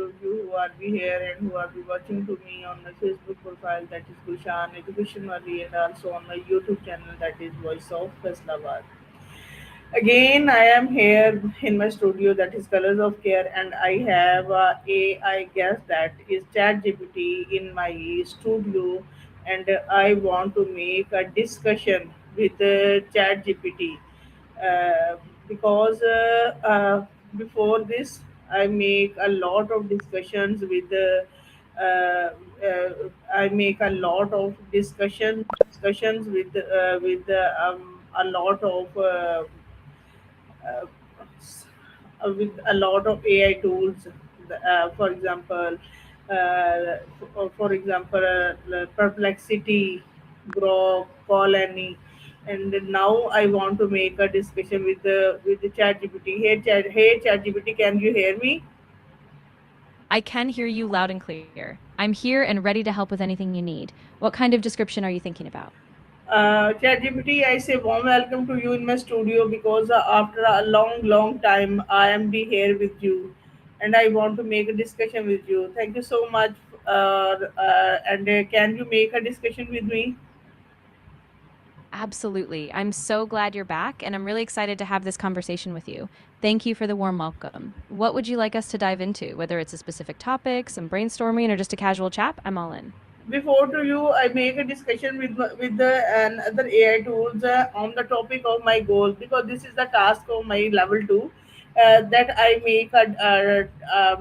of you who are be here and who are be watching to me on my Facebook profile that is Gushan Education Wali and also on my YouTube channel that is Voice of Faisalabad. Again, I am here in my studio that is Colors of Care, and I have AI guest that is ChatGPT in my studio, and I want to make a discussion with ChatGPT because before this, I make a lot of discussions with I make a lot of discussions with a lot of uh, with a lot of AI tools. For example, Perplexity, Grok, Call Any, and now I want to make a discussion with the ChatGPT. Hey ChatGPT, can you hear me? I can hear you loud and clear. I'm here and ready to help with anything you need. What kind of description are you thinking about? ChatGPT, I say warm welcome to you in my studio because after a long time, I am be here with you, and I want to make a discussion with you. Thank you so much. And Can you make a discussion with me? Absolutely. I'm so glad you're back, and I'm really excited to have this conversation with you. Thank you for the warm welcome. What would you like us to dive into? Whether it's a specific topic, some brainstorming, or just a casual chat, I'm all in. Before to you, I make a discussion with the and other AI tools on the topic of my goals because this is the task of my level two. That I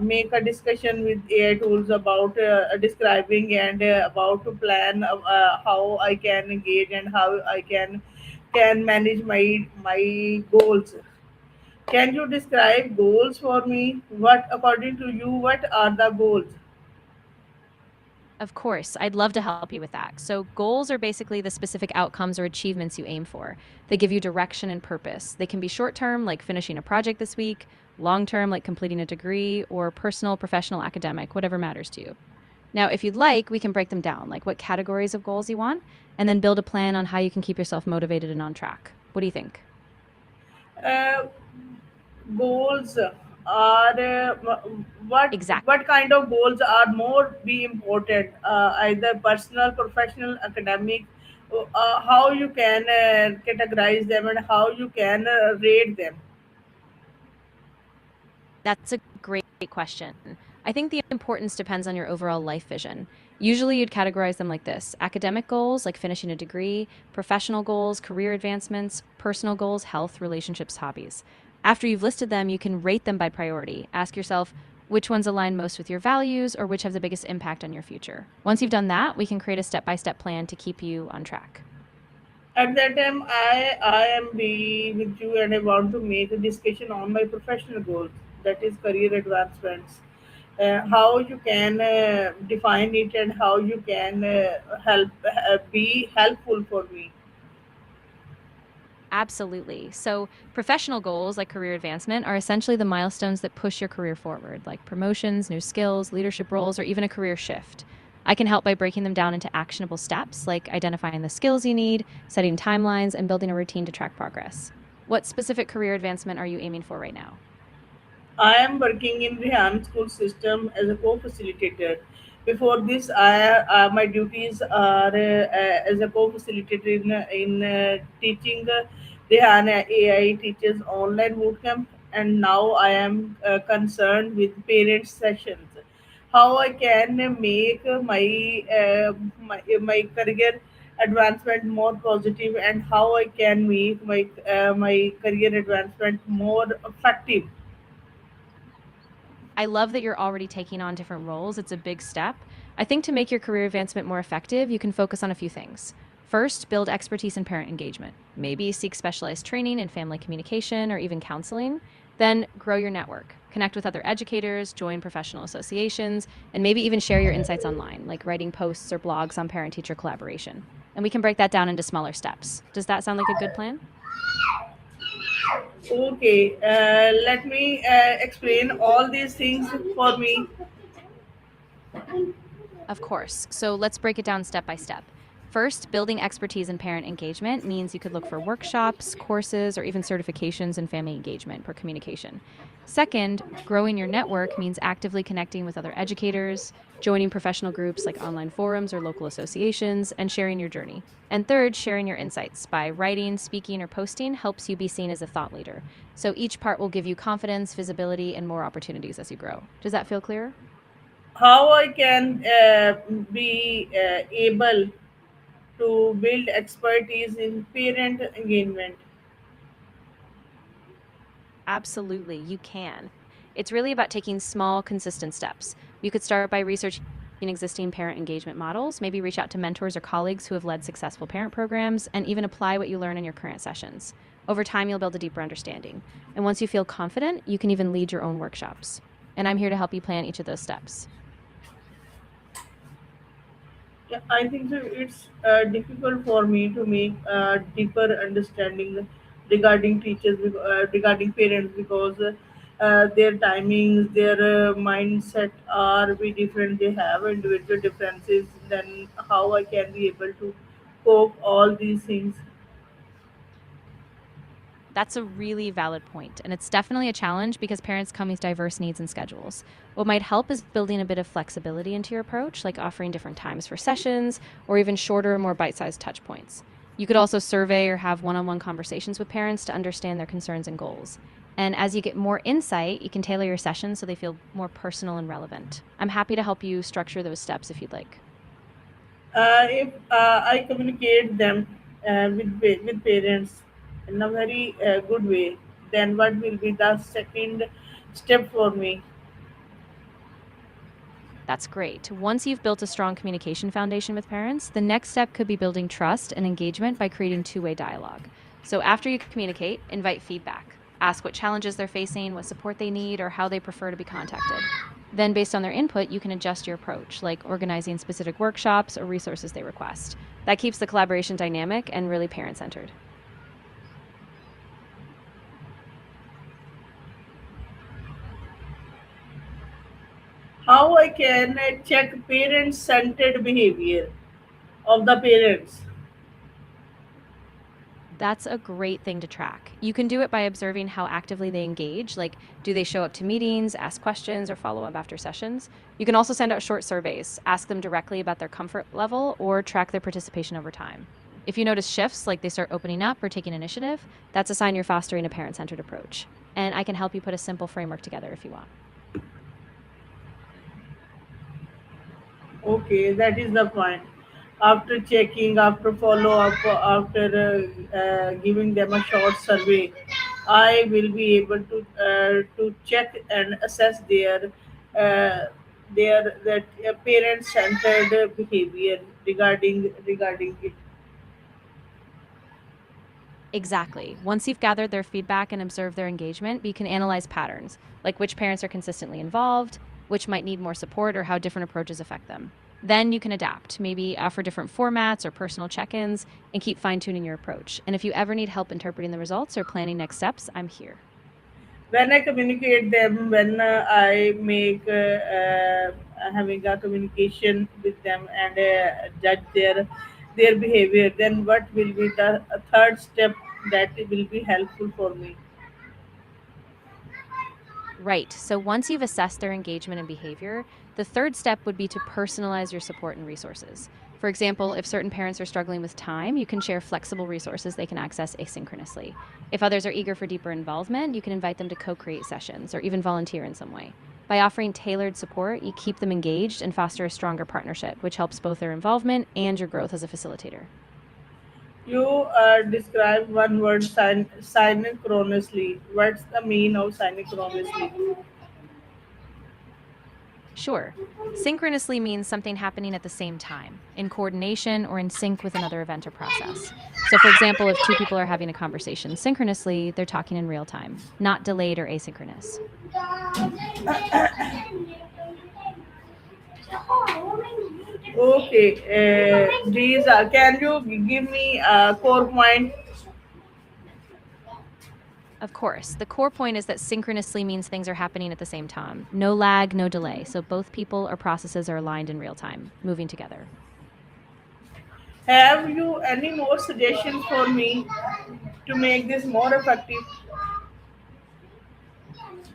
make a discussion with AI tools about describing and about to plan how I can engage and how I can manage my goals. Can you describe goals for me? What according to you, what are the goals? Of course, I'd love to help you with that. So, goals are basically the specific outcomes or achievements you aim for. They give you direction and purpose. They can be short term, like finishing a project this week, long term, like completing a degree, or personal, professional, academic, whatever matters to you. Now, if you'd like, we can break them down, like what categories of goals you want, and then build a plan on how you can keep yourself motivated and on track. What do you think? Uh, Goals are Exactly. what kind of goals are more be important, either personal, professional, academic, how you can categorize them and how you can rate them. That's a great question. I think the importance depends on your overall life vision. Usually, you'd categorize them like this: academic goals, like finishing a degree, professional goals, career advancements, personal goals, health, relationships, hobbies. After you've listed them, you can rate them by priority. Ask yourself which ones align most with your values or which have the biggest impact on your future. Once you've done that, we can create a step by step plan to keep you on track. At that time, I am be with you and I want to make a discussion on my professional goals, that is career advancements. How you can define it and how you can be helpful for me. Absolutely. So, professional goals like career advancement are essentially the milestones that push your career forward, like promotions, new skills, leadership roles, or even a career shift. I can help by breaking them down into actionable steps, like identifying the skills you need, setting timelines, and building a routine to track progress. What specific career advancement are you aiming for right now? I am working in Rihan school system as a co-facilitator. Before this, my duties are as a co-facilitator in teaching Rihan AI teachers online bootcamp, and now I am concerned with parent sessions. How I can make my career advancement more positive, and how I can make my career advancement more effective. I love that you're already taking on different roles. It's a big step. I think to make your career advancement more effective, you can focus on a few things. First, build expertise in parent engagement. Maybe seek specialized training in family communication or even counseling. Then, grow your network. Connect with other educators, join professional associations, and maybe even share your insights online, like writing posts or blogs on parent teacher collaboration. And we can break that down into smaller steps. Does that sound like a good plan? Okay, let me explain all these things for me. Of course. So let's break it down step by step. First, building expertise in parent engagement means you could look for workshops, courses, or even certifications in family engagement for communication. Second, growing your network means actively connecting with other educators, joining professional groups like online forums or local associations, and sharing your journey. And third, sharing your insights by writing, speaking, or posting helps you be seen as a thought leader. So each part will give you confidence, visibility, and more opportunities as you grow. Does that feel clear? How I can be able to build expertise in parent engagement. Absolutely, you can. It's really about taking small, consistent steps. You could start by researching existing parent engagement models, maybe reach out to mentors or colleagues who have led successful parent programs, and even apply what you learn in your current sessions. Over time, you'll build a deeper understanding. And once you feel confident, you can even lead your own workshops. And I'm here to help you plan each of those steps. Yeah, I think so. It's difficult for me to make deeper understanding regarding teachers, regarding parents, because their timings, their mindset are be different. They have individual differences. Then how I can be able to cope all these things. That's a really valid point, and it's definitely a challenge because parents come with diverse needs and schedules. What might help is building a bit of flexibility into your approach, like offering different times for sessions or even shorter, more bite sized touch points. You could also survey or have one on one conversations with parents to understand their concerns and goals. And as you get more insight, you can tailor your sessions so they feel more personal and relevant. I'm happy to help you structure those steps if you'd like. If I communicate them with parents in a very good way, then what will be the second step for me? That's great. Once you've built a strong communication foundation with parents, the next step could be building trust and engagement by creating two-way dialogue. So after you communicate, invite feedback. Ask what challenges they're facing, what support they need, or how they prefer to be contacted. Then, based on their input, you can adjust your approach, like organizing specific workshops or resources they request. That keeps the collaboration dynamic and really parent centered. How I can check parent-centered behavior of the parents? That's a great thing to track. You can do it by observing how actively they engage, like do they show up to meetings, ask questions, or follow up after sessions. You can also send out short surveys, ask them directly about their comfort level, or track their participation over time. If you notice shifts, like they start opening up or taking initiative, that's a sign you're fostering a parent centered approach. And I can help you put a simple framework together if you want. Okay, that is the point. After checking, after follow up, after giving them a short survey, I will be able to check and assess uh, their that parent centered behavior regarding it. Exactly. Once you've gathered their feedback and observed their engagement, you can analyze patterns, like which parents are consistently involved, which might need more support, or how different approaches affect them. Then you can adapt, maybe offer different formats or personal check ins, and keep fine tuning your approach. And if you ever need help interpreting the results or planning next steps, I'm here. When I communicate them, when I make having a communication with them and judge their behavior, then what will be the third step that will be helpful for me? Right. So once you've assessed their engagement and behavior, the third step would be to personalize your support and resources. For example, if certain parents are struggling with time, you can share flexible resources they can access asynchronously. If others are eager for deeper involvement, you can invite them to co create sessions or even volunteer in some way. By offering tailored support, you keep them engaged and foster a stronger partnership, which helps both their involvement and your growth as a facilitator. You describe one word synchronously. What's the mean of synchronously? Sure. Synchronously means something happening at the same time, in coordination or in sync with another event or process. So, for example, if two people are having a conversation synchronously, they're talking in real time, not delayed or asynchronous. Okay, these can you give me a core point? Of course, the core point is that synchronously means things are happening at the same time. No lag, no delay. So both people or processes are aligned in real time, moving together. Have you any more suggestions for me to make this more effective?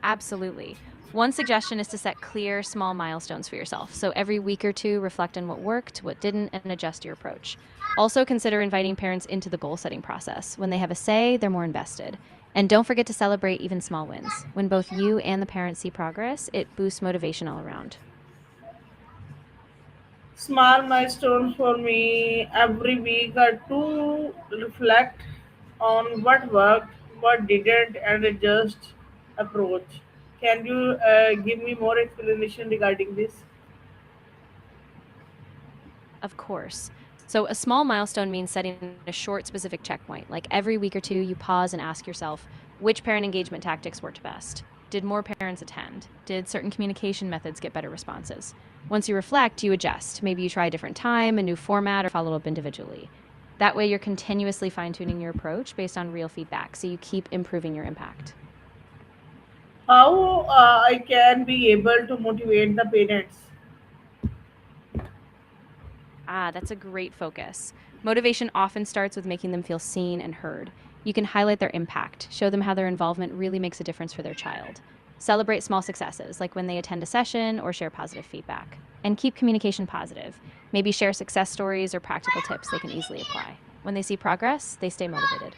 Absolutely. One suggestion is to set clear, small milestones for yourself. So every week or two, reflect on what worked, what didn't, and adjust your approach. Also, consider inviting parents into the goal setting process. When they have a say, they're more invested. And don't forget to celebrate even small wins. When both you and the parents see progress, it boosts motivation all around. Small milestones for me every week are to reflect on what worked, what didn't, and adjust approach. Can you give me more explanation regarding this? Of course. So, a small milestone means setting a short, specific checkpoint. Like every week or two, you pause and ask yourself which parent engagement tactics worked best? Did more parents attend? Did certain communication methods get better responses? Once you reflect, you adjust. Maybe you try a different time, a new format, or follow up individually. That way, you're continuously fine tuning your approach based on real feedback, so you keep improving your impact. How I can be able to motivate the parents? Ah, that's a great focus. Motivation often starts with making them feel seen and heard. You can highlight their impact, show them how their involvement really makes a difference for their child. Celebrate small successes, like when they attend a session or share positive feedback. And keep communication positive. Maybe share success stories or practical tips they can easily apply. When they see progress, they stay motivated.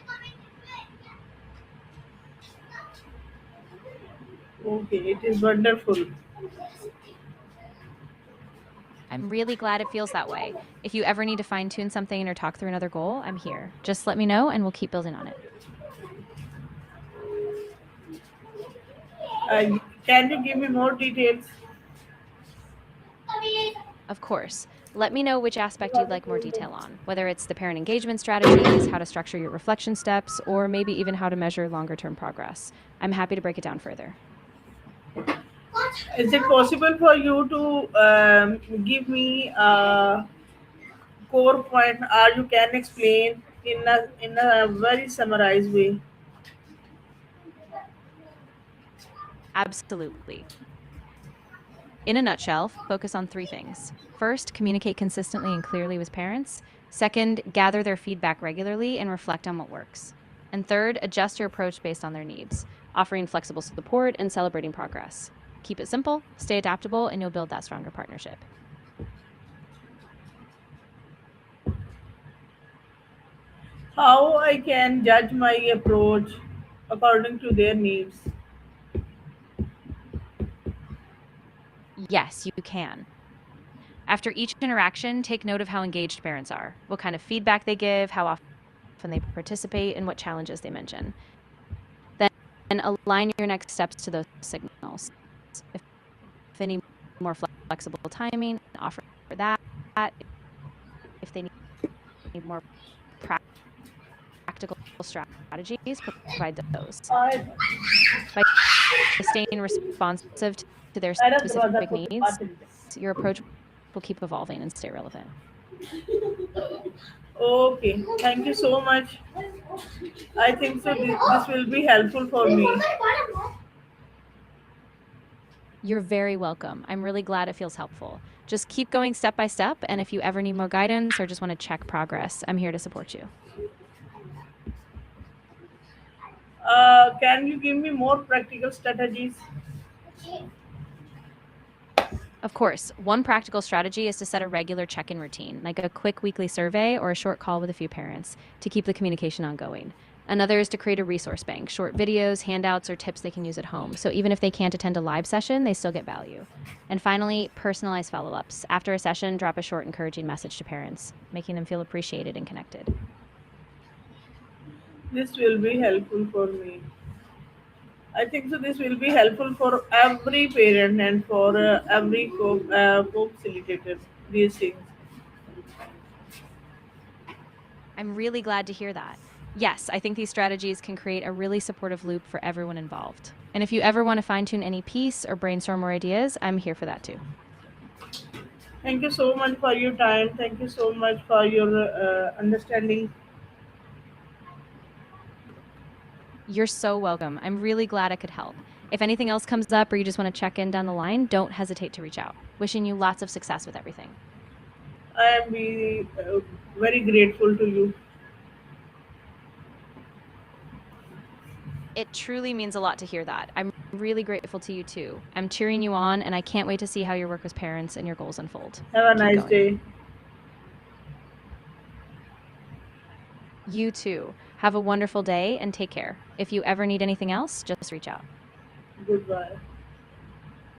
Okay, it is wonderful. I'm really glad it feels that way. If you ever need to fine tune something or talk through another goal, I'm here. Just let me know and we'll keep building on it. Can you give me more details? Of course. Let me know which aspect you'd like more detail on, whether it's the parent engagement strategies, how to structure your reflection steps, or maybe even how to measure longer term progress. I'm happy to break it down further. Is it possible for you to give me a core point, or you can explain in a very summarized way? Absolutely. In a nutshell, focus on three things. First, communicate consistently and clearly with parents. Second, gather their feedback regularly and reflect on what works. And third, adjust your approach based on their needs, offering flexible support and celebrating progress. Keep it simple, stay adaptable, and you'll build that stronger partnership. How I can judge my approach according to their needs? Yes, you can. After each interaction, take note of how engaged parents are, what kind of feedback they give, how often they participate, and what challenges they mention. Then align your next steps to those signals. If they need more flexible timing, offer that. If they need more practical strategies, provide those. I By staying responsive to their मेरा दरवाजा specific खोल needs, बात चलते हैं. your approach will keep evolving and stay relevant. Okay, thank you so much. I think so. This will be helpful for me. You're very welcome. I'm really glad it feels helpful. Just keep going step by step, and if you ever need more guidance or just want to check progress, I'm here to support you. Can you give me more practical strategies? Of course, one practical strategy is to set a regular check in routine, like a quick weekly survey or a short call with a few parents, to keep the communication ongoing. Another is to create a resource bank, short videos, handouts, or tips they can use at home. So even if they can't attend a live session, they still get value. And finally, personalized follow ups. After a session, drop a short, encouraging message to parents, making them feel appreciated and connected. This will be helpful for me. I think so. This will be helpful for every parent and for every co-facilitator. These things. I'm really glad to hear that. Yes, I think these strategies can create a really supportive loop for everyone involved. And if you ever want to fine tune any piece or brainstorm more ideas, I'm here for that too. Thank you so much for your time. Thank you so much for your understanding. You're so welcome. I'm really glad I could help. If anything else comes up or you just want to check in down the line, don't hesitate to reach out. Wishing you lots of success with everything. I am very grateful to you. It truly means a lot to hear that. I'm really grateful to you too. I'm cheering you on, and I can't wait to see how your work with parents and your goals unfold. Have a Keep nice going. day. You too. Have a wonderful day and take care. If you ever need anything else, just reach out. Goodbye.